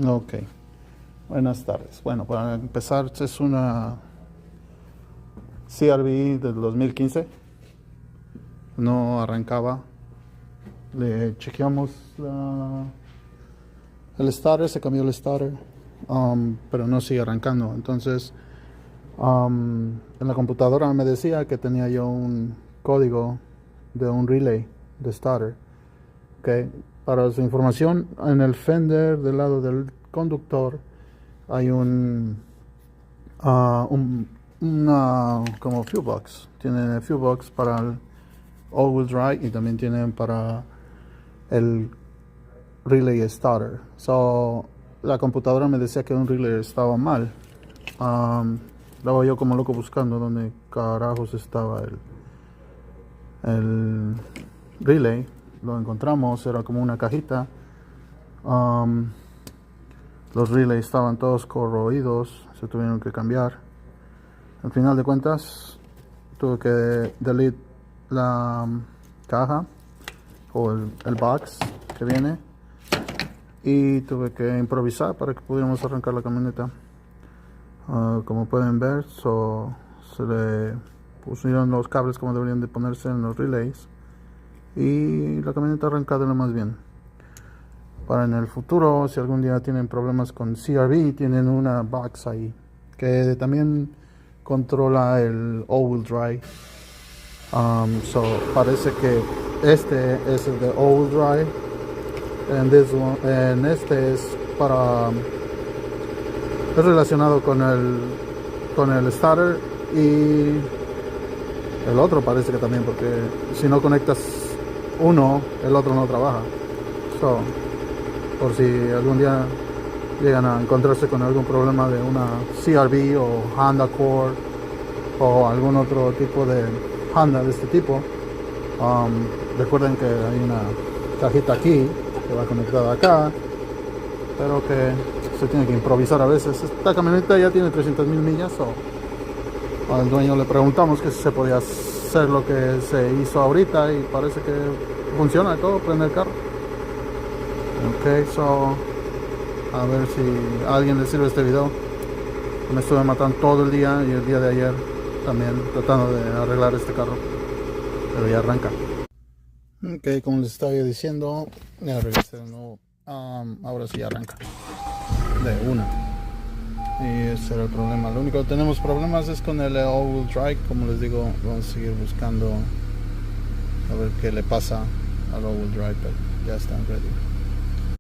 Ok, buenas tardes. Bueno, para empezar, es una CRV del 2015. No arrancaba. Le chequeamos el starter, se cambió el starter, pero no sigue arrancando. Entonces, en la computadora me decía que tenía yo un código de un relay de starter. Okay. Para su información, en el fender del lado del conductor hay una como fuel box. Tiene fuel box para el all-wheel drive y también tienen para el relay starter. So, la computadora me decía que un relay estaba mal. Estaba yo como loco buscando dónde carajos estaba el relay. Lo encontramos, era como una cajita. Los relays estaban todos corroídos, se tuvieron que cambiar. Al final de cuentas, tuve que delete la caja o el box que viene y tuve que improvisar para que pudiéramos arrancar la camioneta. Como pueden ver, se le pusieron los cables como deberían de ponerse en los relays y la camioneta arrancada lo más bien. Para en el futuro, si algún día tienen problemas con CRV, tienen una box ahí que también controla el all-wheel drive. Parece que este es el de all-wheel drive and este es para es relacionado con el starter, y el otro parece que también, porque si no conectas uno, el otro no trabaja. Por si algún día llegan a encontrarse con algún problema de una CRV o Honda Accord o algún otro tipo de Honda de este tipo, recuerden que hay una cajita aquí que va conectada acá, pero que se tiene que improvisar a veces. Esta camioneta ya tiene 300,000 millas, al dueño le preguntamos que si se podía hacer lo que se hizo ahorita y parece que funciona todo, prende el carro. Ok, a ver si a alguien le sirve este video. Me estuve matando todo el día y el día de ayer también tratando de arreglar este carro, pero ya arranca. Ok, como les estaba diciendo, ya regresé de nuevo. Ahora sí arranca de una, y ese era el problema. Lo único que tenemos problemas es con el all-wheel drive. Como les digo, vamos a seguir buscando a ver qué le pasa al all-wheel drive, pero ya están ready.